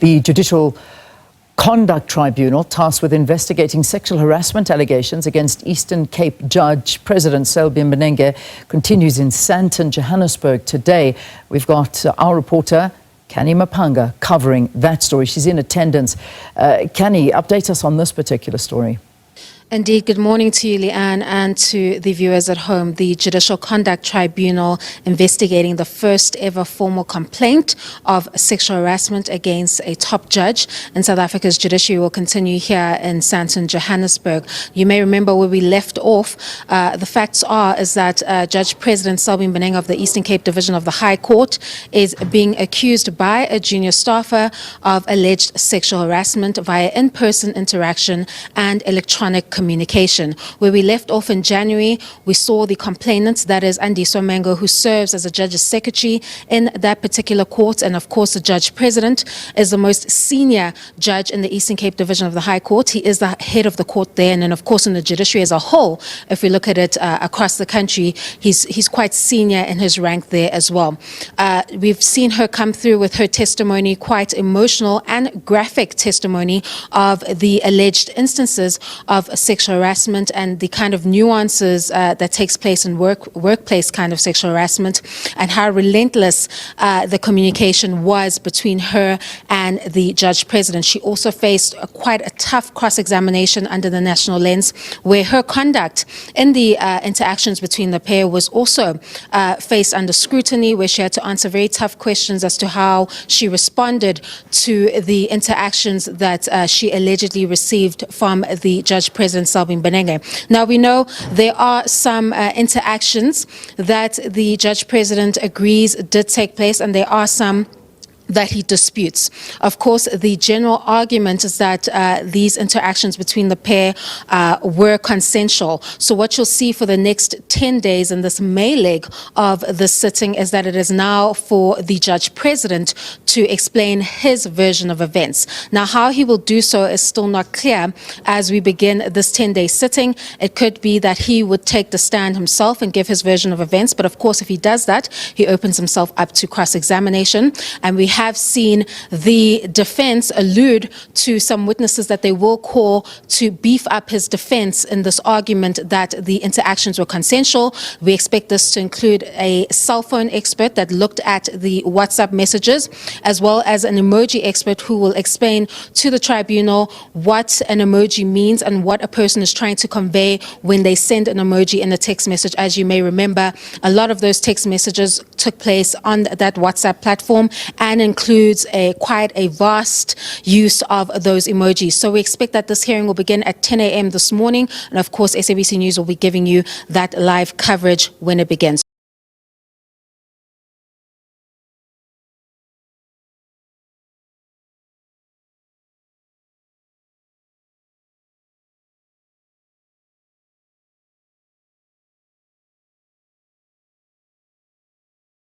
The Judicial Conduct Tribunal, tasked with investigating sexual harassment allegations against Eastern Cape Judge President Selby Mbenenge, continues in Sandton, Johannesburg today. We've got our reporter, Canny Maphanga, covering that story. She's in attendance. Canny, update us on this particular story. Indeed, good morning to you, Leanne, and to the viewers at home. The Judicial Conduct Tribunal investigating the first ever formal complaint of sexual harassment against a top judge in South Africa's judiciary will continue here in Sandton, Johannesburg. You may remember where we left off. The facts is that Judge President Selby Mbenenge of the Eastern Cape Division of the High Court is being accused by a junior staffer of alleged sexual harassment via in-person interaction and electronic communication. Where we left off in January, we saw the complainant, that is Andiso Mango, who serves as a judge's secretary in that particular court, and of course the judge president is the most senior judge in the Eastern Cape Division of the High Court. He is the head of the court there, and then of course in the judiciary as a whole, if we look at it across the country, he's quite senior in his rank there as well. We've seen her come through with her testimony, quite emotional and graphic testimony of the alleged instances of sexual harassment and the kind of nuances that takes place in workplace kind of sexual harassment, and how relentless the communication was between her and the judge president. She also faced quite a tough cross-examination under the national lens, where her conduct in the interactions between the pair was also faced under scrutiny, where she had to answer very tough questions as to how she responded to the interactions that she allegedly received from the judge president Selby Mbenenge. Now we know there are some interactions that the judge president agrees did take place, and there are some that he disputes. Of course, the general argument is that these interactions between the pair were consensual. So what you'll see for the next 10 days in this May leg of the sitting is that it is now for the judge president to explain his version of events. Now, how he will do so is still not clear as we begin this 10-day sitting. It could be that he would take the stand himself and give his version of events. But of course, if he does that, he opens himself up to cross-examination. And we have seen the defense allude to some witnesses that they will call to beef up his defense in this argument that the interactions were consensual. We expect this to include a cell phone expert that looked at the WhatsApp messages, as well as an emoji expert who will explain to the tribunal what an emoji means and what a person is trying to convey when they send an emoji in a text message. As you may remember, a lot of those text messages took place on that WhatsApp platform and includes quite a vast use of those emojis. So we expect that this hearing will begin at 10 a.m. this morning, and of course SABC News will be giving you that live coverage when it begins.